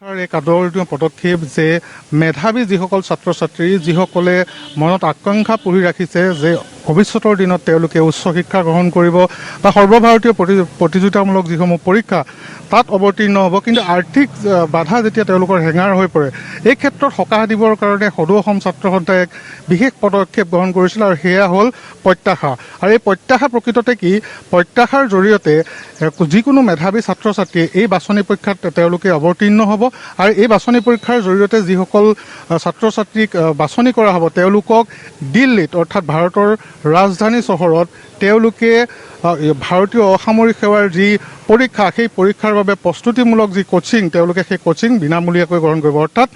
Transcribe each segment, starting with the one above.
এক আদৰণীয় পদক্ষেপ যে মেধাৱী যিসকল ছাত্ৰ ছাত্ৰী যিসকলে মনত আকাংক্ষা পুহি ৰাখিছে যে ভৱিষ্যতৰ দিনত তেওঁলোকে উচ্চ শিক্ষা গ্ৰহণ কৰিব বা সৰ্বভাৰতীয় প্ৰতিযোগিতামূলক যিসমূহ পৰীক্ষা তাত অৱতীৰ্ণ হ'ব, কিন্তু আৰ্থিক বাধা যেতিয়া তেওঁলোকৰ হেঙাৰ হৈ পৰে, এই ক্ষেত্ৰত সকাহ দিবৰ কাৰণে সদৌ অসম ছাত্ৰ সন্থাই এক বিশেষ পদক্ষেপ গ্ৰহণ কৰিছিল আৰু সেয়া হ'ল প্ৰত্যাশা। আৰু এই প্ৰত্যাশা প্ৰকৃততে কি, প্ৰত্যাশাৰ জৰিয়তে যিকোনো মেধাৱী ছাত্ৰ ছাত্ৰীয়ে এই বাছনি পৰীক্ষাত তেওঁলোকে অৱতীৰ্ণ হ'ব আৰু এই বাছনি পৰীক্ষাৰ জৰিয়তে যিসকল ছাত্ৰ ছাত্ৰীক বাছনি কৰা হ'ব তেওঁলোকক দিল্লীত অৰ্থাৎ ভাৰতৰ ৰাজধানী চহৰত তেওঁলোকে ভাৰতীয় অসামৰিক সেৱাৰ যি পৰীক্ষা সেই পৰীক্ষাৰ বাবে প্ৰস্তুতিমূলক যি কোচিং তেওঁলোকে সেই কোচিং বিনামূলীয়াকৈ গ্ৰহণ কৰিব, অৰ্থাৎ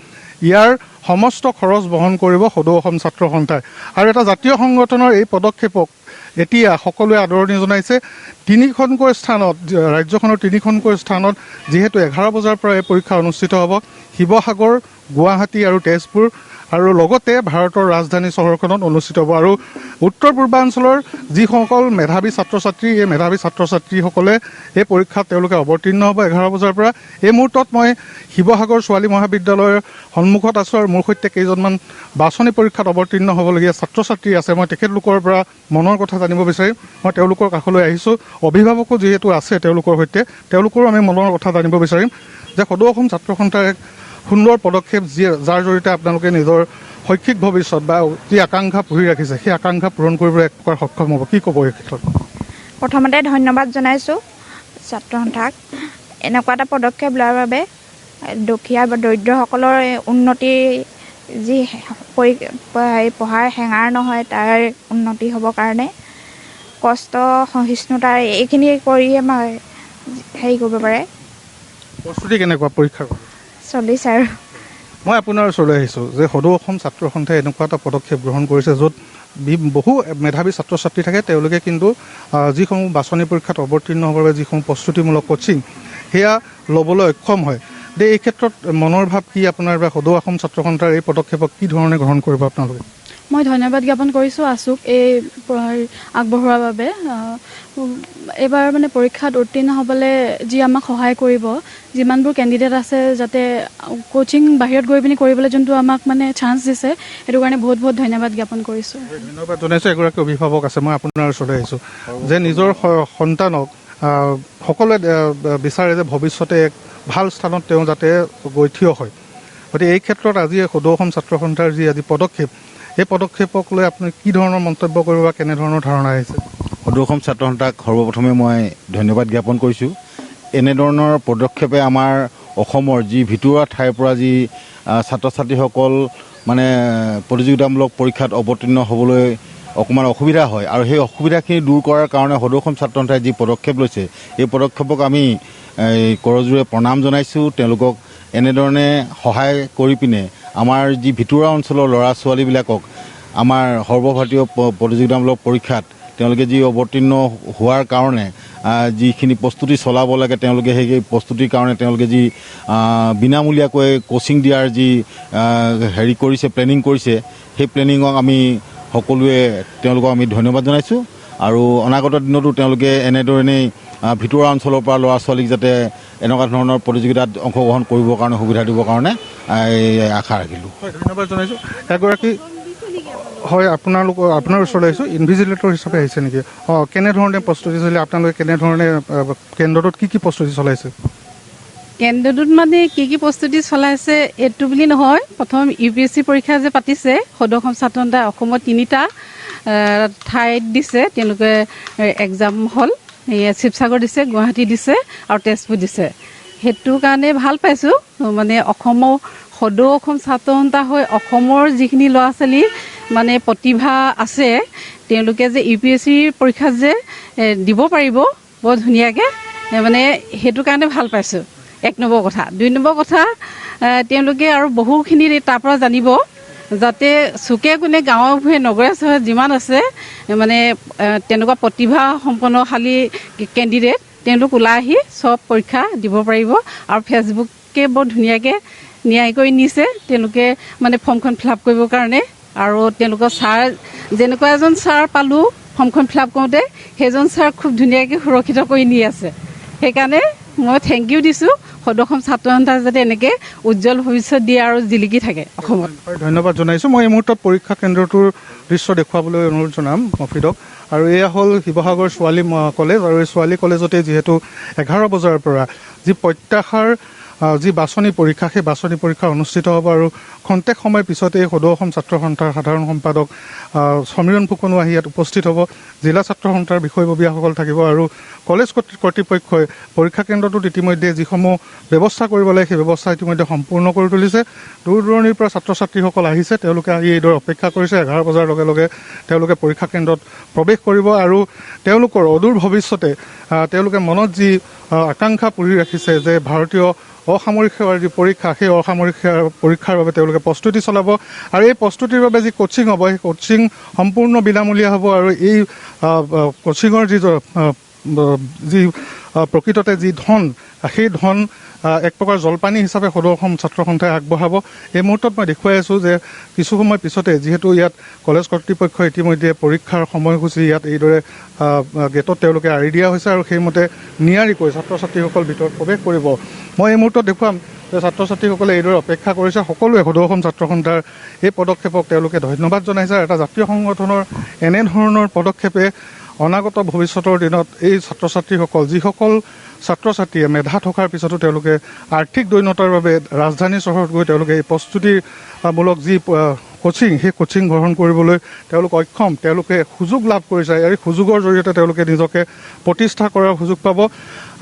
ইয়াৰ সমস্ত খৰচ বহন কৰিব সদৌ অসম ছাত্ৰ সন্থাই। আৰু এটা জাতীয় সংগঠনৰ এই পদক্ষেপক এতিয়া সকলোৱে আদৰণি জনাইছে। তিনিখনকৈ স্থানত, ৰাজ্যখনৰ তিনিখনকৈ স্থানত যিহেতু 11 বজাৰ পৰা এই পৰীক্ষা অনুষ্ঠিত হ'ব, শিৱসাগৰ, গুৱাহাটী আৰু তেজপুৰ, আৰু লগতে ভাৰতৰ ৰাজধানী চহৰখনত অনুষ্ঠিত হ'ব। আৰু উত্তৰ পূৰ্বাঞ্চলৰ যিসকল মেধাৱী ছাত্ৰ ছাত্ৰী, এই মেধাৱী ছাত্ৰ ছাত্ৰীসকলে এই পৰীক্ষাত তেওঁলোকে অৱতীৰ্ণ হ'ব 11 বজাৰ পৰা। এই মুহূৰ্তত মই শিৱসাগৰ ছোৱালী মহাবিদ্যালয়ৰ সন্মুখত আছোঁ আৰু মোৰ সৈতে কেইজনমান বাছনি পৰীক্ষাত অৱতীৰ্ণ হ'বলগীয়া ছাত্ৰ ছাত্ৰী আছে। মই তেখেতলোকৰ পৰা মনৰ কথা জানিব বিচাৰিম। মই তেওঁলোকৰ কাষলৈ আহিছোঁ, অভিভাৱকো যিহেতু আছে তেওঁলোকৰ সৈতে, তেওঁলোকৰো আমি মনৰ কথা জানিব বিচাৰিম যে সদৌ অসম ছাত্ৰ সন্থাৰ এক সুন্দৰ পদক্ষেপ যাৰ জৰিয়তে আপোনালোকে নিজৰ শৈক্ষিক ভৱিষ্যত বা যি আকাংক্ষা পুহি ৰাখিছে সেই আকাংক্ষা পূৰণ কৰিবলৈ এক প্ৰকাৰ সক্ষম হ'ব, কি ক'ব এই ক্ষেত্ৰত? প্ৰথমতে ধন্যবাদ জনাইছোঁ ছাত্ৰ সন্থাক এনেকুৱা এটা পদক্ষেপ লোৱাৰ বাবে। দুখীয়া বা দৰিদ্ৰসকলৰ উন্নতিৰ যি পঢ়াৰ হেঙাৰ নহয় তাৰ উন্নতি হ'বৰ কাৰণে কষ্ট সহিষ্ণুতাৰ এইখিনি কৰিয়ে হেৰি কৰিব পাৰে। প্ৰস্তুতি কেনেকুৱা পৰীক্ষাৰ? চলিছে আৰু। মই আপোনাৰ ওচৰলৈ আহিছোঁ যে সদৌ অসম ছাত্ৰ সন্থাই এনেকুৱা এটা পদক্ষেপ গ্ৰহণ কৰিছে য'ত বহু মেধাৱী ছাত্ৰ ছাত্ৰী থাকে, তেওঁলোকে কিন্তু যিসমূহ বাছনি পৰীক্ষাত অৱতীৰ্ণ হ'বৰ বাবে যিসমূহ প্ৰস্তুতিমূলক কোচিং সেয়া ল'বলৈ অক্ষম হয়। এই ক্ষেত্ৰত মনৰ ভাৱ কি আপোনাৰ, বা সদৌ অসম ছাত্ৰ সন্থাৰ এই পদক্ষেপক কি ধৰণে গ্ৰহণ কৰিব আপোনালোকে? মই ধন্যবাদ জ্ঞাপন কৰিছোঁ আছুক এই আগবঢ়োৱাৰ বাবে। এইবাৰ মানে পৰীক্ষাত উত্তীৰ্ণ হ'বলৈ যি আমাক সহায় কৰিব, যিমানবোৰ কেণ্ডিডেট আছে যাতে কোচিং বাহিৰত গৈ পিনি কৰিবলৈ যোনটো আমাক মানে চান্স দিছে, সেইটো কাৰণে বহুত বহুত ধন্যবাদ জ্ঞাপন কৰিছোঁ। ধন্যবাদ জনাইছোঁ। এগৰাকী অভিভাৱক আছে, মই আপোনাৰ ওচৰলৈ আহিছোঁ যে নিজৰ সন্তানক সকলোৱে বিচাৰে যে ভৱিষ্যতে এক ভাল স্থানত তেওঁ যাতে গৈ থিয় হয়। গতিকে এই ক্ষেত্ৰত আজি সদৌ অসম ছাত্ৰ সন্থাৰ যি আজি পদক্ষেপ, এই পদক্ষেপক লৈ আপুনি কি ধৰণৰ মন্তব্য কৰিব বা কেনেধৰণৰ ধাৰণা আহিছে? সদৌ অসম ছাত্ৰ সন্থাক সৰ্বপ্ৰথমে মই ধন্যবাদ জ্ঞাপন কৰিছোঁ। এনেধৰণৰ পদক্ষেপে আমাৰ অসমৰ যি ভিতৰুৱা ঠাইৰ পৰা যি ছাত্ৰ ছাত্ৰীসকল মানে প্ৰতিযোগিতামূলক পৰীক্ষাত অৱতীৰ্ণ হ'বলৈ অকণমান অসুবিধা হয়, আৰু সেই অসুবিধাখিনি দূৰ কৰাৰ কাৰণে সদৌ অসম ছাত্ৰ সন্থাই যি পদক্ষেপ লৈছে, এই পদক্ষেপক আমি কৰজোৰে প্ৰণাম জনাইছোঁ। তেওঁলোকক এনেধৰণে সহায় কৰি পিনে আমাৰ যি ভিতৰুৱা অঞ্চলৰ ল'ৰা ছোৱালীবিলাকক আমাৰ সৰ্বভাৰতীয় প্ৰতিযোগিতামূলক পৰীক্ষাত তেওঁলোকে যি অৱতীৰ্ণ হোৱাৰ কাৰণে যিখিনি প্ৰস্তুতি চলাব লাগে, তেওঁলোকে সেই প্ৰস্তুতিৰ কাৰণে তেওঁলোকে যি বিনামূলীয়াকৈ কোচিং দিয়াৰ যি হেৰি কৰিছে, প্লেনিং কৰিছে, সেই প্লেনিঙক আমি সকলোৱে তেওঁলোকক আমি ধন্যবাদ জনাইছোঁ। আৰু অনাগত দিনতো তেওঁলোকে এনেধৰণেই ভিতৰুৱা অঞ্চলৰ পৰা ল'ৰা ছোৱালীক যাতে এনেকুৱা ধৰণৰ প্ৰতিযোগিতাত অংশগ্ৰহণ কৰিবৰ কাৰণে সুবিধা দিবৰ কাৰণে আশা ৰাখিলোঁ। ধন্যবাদ জনাইছোঁ। এগৰাকী হয়, আপোনাৰ ওচৰলৈ আহিছোঁ, ইনভিজিলেটৰ হিচাপে আহিছে নেকি? কেনেধৰণে প্ৰস্তুতি চলিছে আপোনালোকে, কেনেধৰণে কেন্দ্ৰটোত কি কি প্ৰস্তুতি চলাইছে? কেন্দ্ৰটোত মানে কি প্ৰস্তুতি চলাইছে এইটো বুলি নহয়, প্ৰথম UPSC পৰীক্ষা যে পাতিছে সদৌ অসম ছাত্ৰ সন্থাই অসমত 3টা ঠাইত দিছে, তেওঁলোকে এক্সাম হ'ল। শিৱসাগৰ দিছে, গুৱাহাটী দিছে আৰু তেজপুৰ দিছে। সেইটো কাৰণে ভাল পাইছোঁ, মানে অসমৰ সদৌ অসম ছাত্ৰ সন্থা হৈ অসমৰ যিখিনি ল'ৰা ছোৱালী মানে প্ৰতিভা আছে, তেওঁলোকে যে UPSC পৰীক্ষাত যে দিব পাৰিব বৰ ধুনীয়াকৈ, মানে সেইটো কাৰণে ভাল পাইছোঁ। 1 নম্বৰ কথা। 2 নম্বৰ কথা, তেওঁলোকে আৰু বহুখিনি তাৰ পৰা জানিব, যাতে চুকে কোণে গাঁৱে ভূঞে নগৰে চহৰে যিমান আছে মানে তেনেকুৱা প্ৰতিভা সম্পন্নশালী কেণ্ডিডেট তেওঁলোক ওলাই আহি চব পৰীক্ষা দিব পাৰিব। আৰু ফেচবুকে বৰ ধুনীয়াকৈ ন্যায় কৰি নিছে তেওঁলোকে মানে ফৰ্মখন ফিল-আপ কৰিবৰ কাৰণে। আৰু তেওঁলোকৰ ছাৰ, যেনেকুৱা এজন ছাৰ পালোঁ ফৰ্মখন ফিল-আপ কৰোঁতে, সেইজন ছাৰ খুব ধুনীয়াকৈ সুৰক্ষিত কৰি নি আছে। সেইকাৰণে মই থেংক ইউ দিছোঁ সদৌ অসম ছাত্ৰ সন্থাই যাতে এনেকৈ উজ্জ্বল ভৱিষ্যত দিয়ে আৰু জিলিকি থাকে অসমত। ধন্যবাদ জনাইছোঁ। মই এই মুহূৰ্তত পৰীক্ষা কেন্দ্ৰটোৰ দৃশ্য দেখুৱাবলৈ অনুৰোধ জনাম মফিদক। আৰু এয়া হ'ল শিৱসাগৰ ছোৱালী কলেজ, আৰু এই ছোৱালী কলেজতে যিহেতু 11 বজাৰ পৰা যি প্ৰত্যাশাৰ যি বাছনি পৰীক্ষা, সেই বাছনি পৰীক্ষা অনুষ্ঠিত হ'ব। আৰু খন্তেক সময়ৰ পিছতে সদৌ অসম ছাত্ৰ সন্থাৰ সাধাৰণ সম্পাদক সমীৰণ ফুকনো আহি ইয়াত উপস্থিত হ'ব। জিলা ছাত্ৰ সন্থাৰ বিষয়ববীয়াসকল থাকিব আৰু কলেজ কৰ্তৃপক্ষই পৰীক্ষা কেন্দ্ৰটোত ইতিমধ্যে যিসমূহ ব্যৱস্থা কৰিব লাগে সেই ব্যৱস্থা ইতিমধ্যে সম্পূৰ্ণ কৰি তুলিছে। দূৰ দূৰণিৰ পৰা ছাত্ৰ ছাত্ৰীসকল আহিছে, তেওঁলোকে আহি এইদৰে অপেক্ষা কৰিছে। 11 বজাৰ লগে লগে তেওঁলোকে পৰীক্ষা কেন্দ্ৰত প্ৰৱেশ কৰিব আৰু তেওঁলোকৰ অদূৰ ভৱিষ্যতে তেওঁলোকে মনত যি আকাংক্ষা পুৰি ৰাখিছে যে ভাৰতীয় অসামৰিক সেৱাৰ যি পৰীক্ষা, সেই অসামৰিক সেৱাৰ পৰীক্ষাৰ বাবে তেওঁলোকে প্ৰস্তুতি চলাব। আৰু এই প্ৰস্তুতিৰ বাবে যি কোচিং হ'ব, সেই কোচিং সম্পূৰ্ণ বিনামূলীয়া হ'ব। আৰু এই কোচিঙৰ যি প্ৰকৃততে যি ধন, সেই ধন এক প্ৰকাৰ জলপানী হিচাপে সদৌ অসম ছাত্ৰ সন্থাই আগবঢ়াব। এই মুহূৰ্তত মই দেখুৱাই আছোঁ যে কিছু সময় পিছতে যিহেতু ইয়াত কলেজ কৰ্তৃপক্ষই ইতিমধ্যে পৰীক্ষাৰ সময়সূচী ইয়াত এইদৰে গেটত তেওঁলোকে আঁৰি দিয়া হৈছে আৰু সেইমতে নিয়াৰিকৈ ছাত্ৰ ছাত্ৰীসকল ভিতৰত প্ৰৱেশ কৰিব। মই এই মুহূৰ্তত দেখুৱাম যে ছাত্ৰ ছাত্ৰীসকলে এইদৰে অপেক্ষা কৰিছে। সকলোৱে সদৌ অসম ছাত্ৰ সন্থাৰ এই পদক্ষেপক তেওঁলোকে ধন্যবাদ জনাইছে। এটা জাতীয় সংগঠনৰ এনেধৰণৰ পদক্ষেপে অনাগত ভৱিষ্যতৰ দিনত এই ছাত্ৰ ছাত্ৰীসকল, যিসকল ছাত্ৰ ছাত্ৰীয়ে মেধা থকাৰ পিছতো তেওঁলোকে আৰ্থিক দৈন্যতাৰ বাবে ৰাজধানী চহৰত গৈ তেওঁলোকে এই প্ৰস্তুতিমূলক যি কোচিং, সেই কোচিং গ্ৰহণ কৰিবলৈ তেওঁলোক অক্ষম, তেওঁলোকে সুযোগ লাভ কৰিছে। এই সুযোগৰ জৰিয়তে তেওঁলোকে নিজকে প্ৰতিষ্ঠা কৰাৰ সুযোগ পাব।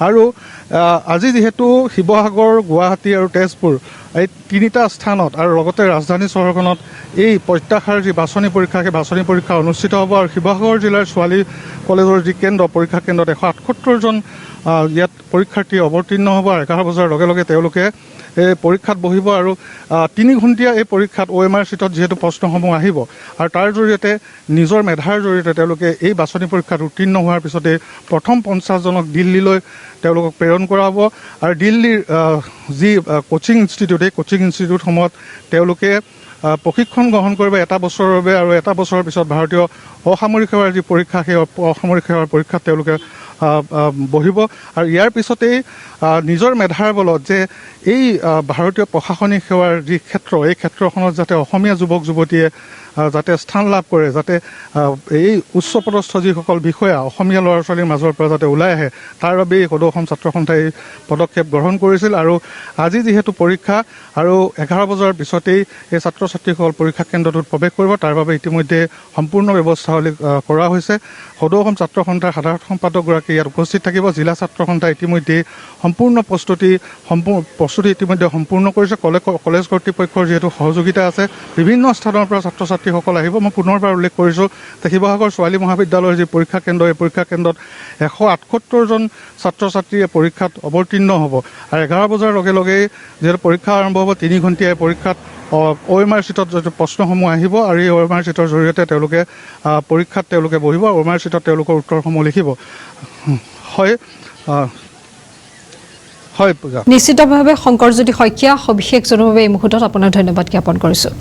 আৰু আজি যিহেতু শিৱসাগৰ, গুৱাহাটী আৰু তেজপুৰ এই তিনিটা স্থানত আৰু লগতে ৰাজধানী চহৰখনত এই প্ৰত্যাশাৰ যি বাছনি পৰীক্ষা, সেই বাছনি পৰীক্ষা অনুষ্ঠিত হ'ব। আৰু শিৱসাগৰ জিলাৰ ছোৱালী কলেজৰ যি কেন্দ্ৰ, পৰীক্ষা কেন্দ্ৰত 178জন ইয়াত পৰীক্ষাৰ্থী অৱতীৰ্ণ হ'ব। 11 বজাৰ লগে লগে তেওঁলোকে এই পৰীক্ষাত বহিব আৰু 3 ঘণ্টীয়া এই পৰীক্ষাত OMR চিটত যিহেতু প্ৰশ্নসমূহ আহিব আৰু তাৰ জৰিয়তে নিজৰ মেধাৰ জৰিয়তে তেওঁলোকে এই বাছনি পৰীক্ষাত উত্তীৰ্ণ হোৱাৰ পিছতে প্ৰথম 50জনক দিল্লীলৈ তেওঁলোকক প্ৰেৰণ কৰা হ'ব। আৰু দিল্লীৰ যি কোচিং ইনষ্টিটিউট, এই কোচিং ইনষ্টিটিউটসমূহত তেওঁলোকে প্ৰশিক্ষণ গ্ৰহণ কৰিব 1 বছৰৰ বাবে। আৰু 1 বছৰৰ পিছত ভাৰতীয় অসামৰিক সেৱাৰ যি পৰীক্ষা, সেই অসামৰিক সেৱাৰ পৰীক্ষাত তেওঁলোকে বহিব। আৰু ইয়াৰ পিছতেই নিজৰ মেধাৰ বলত যে এই ভাৰতীয় প্ৰশাসনিক সেৱাৰ যি ক্ষেত্ৰ, এই ক্ষেত্ৰখনত যাতে অসমীয়া যুৱক যুৱতীয়ে যাতে স্থান লাভ কৰে, যাতে এই উচ্চপদস্থ যিসকল বিষয়া অসমীয়া ল'ৰা ছোৱালীৰ মাজৰ পৰা যাতে ওলাই আহে, তাৰ বাবেই সদৌ অসম ছাত্ৰ সন্থাই এই পদক্ষেপ গ্ৰহণ কৰিছিল। আৰু আজি যিহেতু পৰীক্ষা আৰু 11 বজাৰ পিছতেই এই ছাত্ৰ ছাত্ৰীসকল পৰীক্ষা কেন্দ্ৰটোত প্ৰৱেশ কৰিব, তাৰ বাবে ইতিমধ্যে সম্পূৰ্ণ ব্যৱস্থাৱলী কৰা হৈছে। সদৌ অসম ছাত্ৰ সন্থাৰ সাধাৰণ সম্পাদকগৰাকী ইয়াত উপস্থিত থাকিব। জিলা ছাত্ৰ সন্থাই ইতিমধ্যে সম্পূৰ্ণ প্ৰস্তুতি ইতিমধ্যে সম্পূৰ্ণ কৰিছে। কলেজ কৰ্তৃপক্ষৰ যিহেতু সহযোগিতা আছে, বিভিন্ন স্থানৰ পৰা ছাত্ৰ ছাত্ৰীসকল আহিব। মই পুনৰবাৰ উল্লেখ কৰিছোঁ যে শিৱসাগৰ ছোৱালী মহাবিদ্যালয়ৰ যি পৰীক্ষা কেন্দ্ৰ, এই পৰীক্ষা কেন্দ্ৰত 178জন ছাত্ৰ ছাত্ৰীয়ে পৰীক্ষাত অৱতীৰ্ণ হ'ব। আৰু 11 বজাৰ লগে লগেই যিহেতু পৰীক্ষা আৰম্ভ হ'ব, 3 ঘণ্টীয়া পৰীক্ষাত OMR চিটত যিটো প্ৰশ্নসমূহ আহিব আৰু এই OMR চিটৰ জৰিয়তে তেওঁলোকে পৰীক্ষাত তেওঁলোকে বহিব। OMR চিটত তেওঁলোকৰ উত্তৰসমূহ লিখিব। হয় হয় পূজা। নিশ্চিতভাৱে শংকৰজ্যোতি শইকীয়া সবিশেষ জনোৱাৰ বাবে এই মুহূৰ্তত আপোনাক ধন্যবাদ জ্ঞাপন কৰিছোঁ।